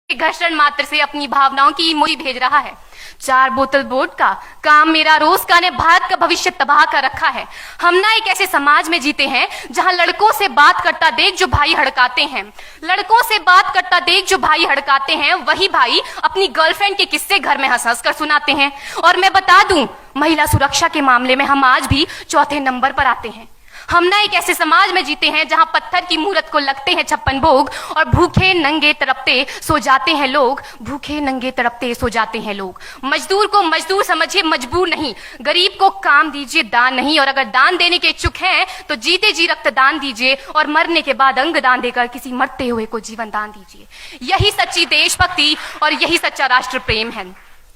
घर्षण मात्र से अपनी भावनाओं की इमोजी भेज रहा है। 4 बोतल वोट का काम मेरा रोज का ने भारत का भविष्य तबाह कर रखा है। हम ना एक ऐसे समाज में जीते हैं जहां लड़कों से बात करता देख जो भाई हड़काते हैं, लड़कों से बात करता देख जो भाई हड़काते हैं, वही भाई अपनी गर्लफ्रेंड के किस्से घर में हंस हंस कर सुनाते हैं। और मैं बता दूं, महिला सुरक्षा के मामले में हम आज भी चौथे नंबर पर आते हैं। हम ना एक ऐसे समाज में जीते हैं जहां पत्थर की मूरत को लगते हैं 56 भोग और भूखे नंगे तड़पते सो जाते हैं लोग, भूखे नंगे तड़पते सो जाते हैं लोग। मजदूर को मजदूर समझिए, मजबूर नहीं। गरीब को काम दीजिए, दान नहीं। और अगर दान देने के इच्छुक हैं तो जीते जी रक्तदान दीजिए और मरने के बाद अंग दान देकर किसी मरते हुए को जीवन दान दीजिए। यही सच्ची देशभक्ति और यही सच्चा राष्ट्र प्रेम है।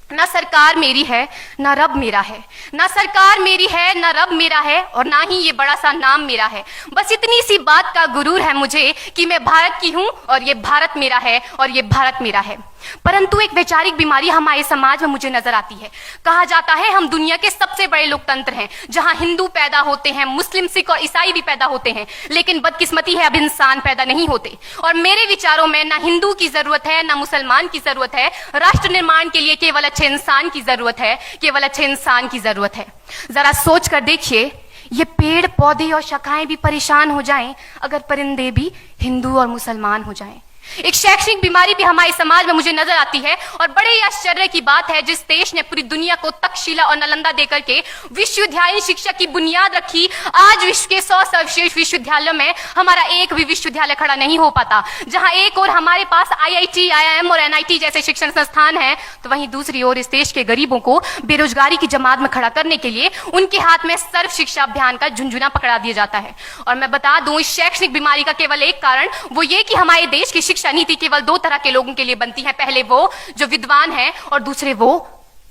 ना सरकार मेरी है ना रब मेरा है, ना सरकार मेरी है ना रब मेरा है, और ना ही ये बड़ा सा नाम मेरा है। बस इतनी सी बात का गुरूर है मुझे कि मैं भारत की हूं और ये भारत मेरा है और ये भारत मेरा है। परंतु एक वैचारिक बीमारी हमारे समाज में मुझे नजर आती है। कहा जाता है हम दुनिया के सबसे बड़े लोकतंत्र हैं, जहां हिंदू पैदा होते हैं, मुस्लिम, सिख और ईसाई भी पैदा होते हैं, लेकिन बदकिस्मती है अब इंसान पैदा नहीं होते। और मेरे विचारों में ना हिंदू की जरूरत है ना मुसलमान की जरूरत है। राष्ट्र निर्माण के लिए केवल अच्छे इंसान की जरूरत है, केवल अच्छे इंसान की जरूरत है। जरा सोच कर देखिए, ये पेड़ पौधे और शाखाएं भी परेशान हो जाएं अगर परिंदे भी हिंदू और मुसलमान हो जाएं। एक शैक्षणिक बीमारी भी हमारे समाज में मुझे नजर आती है, और बड़े ही आश्चर्य की बात है जिस देश ने पूरी दुनिया को तक्षशिला और नालंदा देकर के विश्वविद्यालय शिक्षा की बुनियाद रखी, आज विश्व के 100 सर्वश्रेष्ठ विश्वविद्यालयों में हमारा एक भी विश्वविद्यालय खड़ा नहीं हो पाता। जहां एक और हमारे पास IIT, IIM और NIT जैसे शिक्षण संस्थान हैं, तो वहीं दूसरी ओर इस देश के गरीबों को बेरोजगारी की जमात में खड़ा करने के लिए उनके हाथ में सर्व शिक्षा अभियान का झुंझुना पकड़ा दिया जाता है। और मैं बता दूं, इस शैक्षणिक बीमारी का केवल एक कारण वो ये कि हमारे देश की शिक्षा नीति केवल 2 तरह के लोगों के लिए बनती है। पहले वो जो विद्वान हैं और दूसरे वो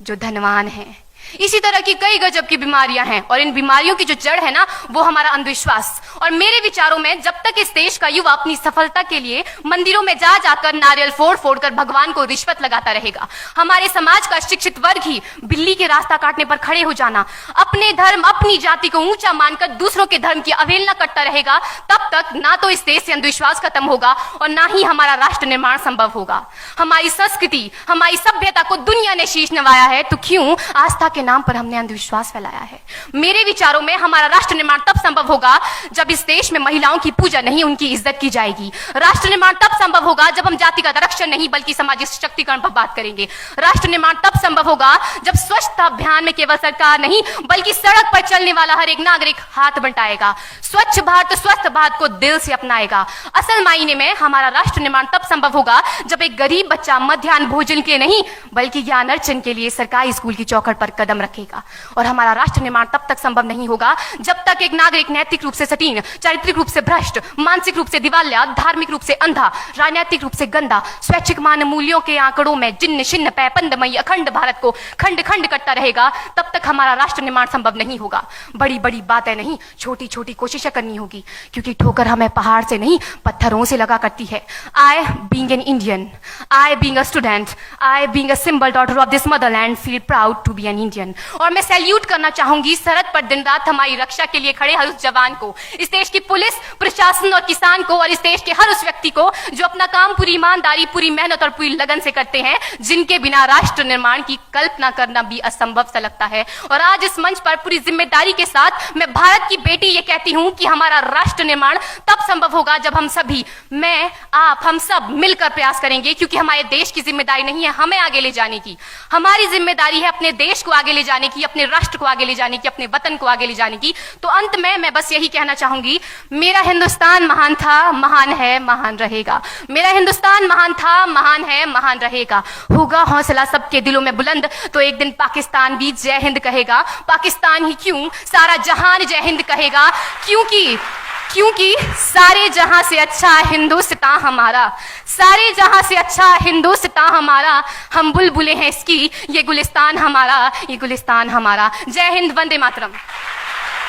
जो धनवान हैं। इसी तरह की कई गजब की बीमारियां हैं, और इन बीमारियों की जो जड़ है ना, वो हमारा अंधविश्वास। और मेरे विचारों में जब तक इस देश का युवा अपनी सफलता के लिए मंदिरों में जा जाकर नारियल फोड़ फोड़ कर भगवान को रिश्वत लगाता रहेगा, हमारे समाज का शिक्षित वर्ग ही बिल्ली के रास्ता काटने पर खड़े हो जाना, अपने धर्म अपनी जाति को ऊंचा मानकर दूसरों के धर्म की अवहेलना करता रहेगा, तब तक ना तो इस देश से अंधविश्वास खत्म होगा और ना ही हमारा राष्ट्र निर्माण संभव होगा। हमारी संस्कृति, हमारी सभ्यता को दुनिया ने शीश नवाया है, तो क्यों आस्था के नाम पर हमने अंधविश्वास फैलाया है? मेरे विचारों में हमारा राष्ट्र निर्माण तब संभव होगा जब इस देश में महिलाओं की पूजा नहीं, उनकी इज्जत की जाएगी। राष्ट्र निर्माण तब संभव होगा जब हम जातिगत आरक्षण नहीं बल्कि सामाजिक सशक्तिकरण पर बात करेंगे। राष्ट्र निर्माण तब संभव होगा जब स्वच्छता अभियान में केवल सरकार नहीं बल्कि सड़क पर चलने वाला हर एक नागरिक हाथ बंटाएगा, स्वच्छ भारत स्वस्थ भारत को दिल से अपनाएगा। असल मायने में हमारा राष्ट्र निर्माण तब संभव होगा जब एक गरीब बच्चा मध्याह्न भोजन के नहीं बल्कि ज्ञान अर्जन के लिए सरकारी स्कूल की चौखट पर कदम रखेगा। और हमारा राष्ट्र निर्माण तब तक संभव नहीं होगा जब तक एक नागरिक नैतिक रूप से सटीन, चारित्रिक रूप से भ्रष्ट, मानसिक रूप से दिवालिया, धार्मिक रूप से अंधा, राजनीतिक रूप से गंदा, स्वैच्छिक मान मूल्यों के आंकड़ों में जिन्न शिन्न पैपंदमयी अखंड भारत को खंड खंड करता रहेगा, तब तक हमारा राष्ट्र निर्माण संभव नहीं होगा। बड़ी बड़ी बातें नहीं, छोटी छोटी कोशिशें करनी होगी, क्योंकि ठोकर हमें पहाड़ से नहीं पत्थरों से लगा करती है। I being an Indian, I being a student, I being a symbol daughter of this motherland feel proud to be an Indian। और मैं सैल्यूट करना चाहूंगी सरहद पर दिन रात हमारी रक्षा के लिए खड़े हर उस जवान को, इस देश की पुलिस, प्रशासन और किसान को, और इस देश के हर उस व्यक्ति को जो अपना काम पूरी ईमानदारी, पूरी मेहनत और पूरी लगन से करते हैं, जिनके बिना राष्ट्र निर्माण की कल्पना करना भी असंभव सा लगता है। और आज इस मंच पर पूरी जिम्मेदारी के साथ मैं भारत की बेटी ये कहती हूं कि हमारा राष्ट्र निर्माण तब संभव होगा जब हम सभी, मैं, आप, हम सब मिलकर प्रयास करेंगे, क्योंकि हमारे देश की जिम्मेदारी नहीं है हमें आगे ले जाने की, हमारी जिम्मेदारी है अपने देश को आगे ले जाने की, अपने राष्ट्र को आगे ले जाने की, अपने वतन को आगे ले जाने की। तो अंत में मैं बस यही कहना चाहूंगी, मेरा हिंदुस्तान महान था, महान है, महान रहेगा। मेरा हिंदुस्तान महान था, महान है, महान रहेगा। होगा हौसला सबके दिलों में बुलंद तो एक दिन पाकिस्तान भी जय हिंद कहेगा। पाकिस्तान ही क्यों, सारा जहान जय हिंद कहेगा, क्योंकि सारे जहां से अच्छा हिंदुस्तान हमारा, सारे जहां से अच्छा हिंदुस्तान हमारा, हम बुलबुलें हैं इसकी, ये गुलिस्तान हमारा, ये गुलिस्तान हमारा। जय हिंद, वंदे मातरम।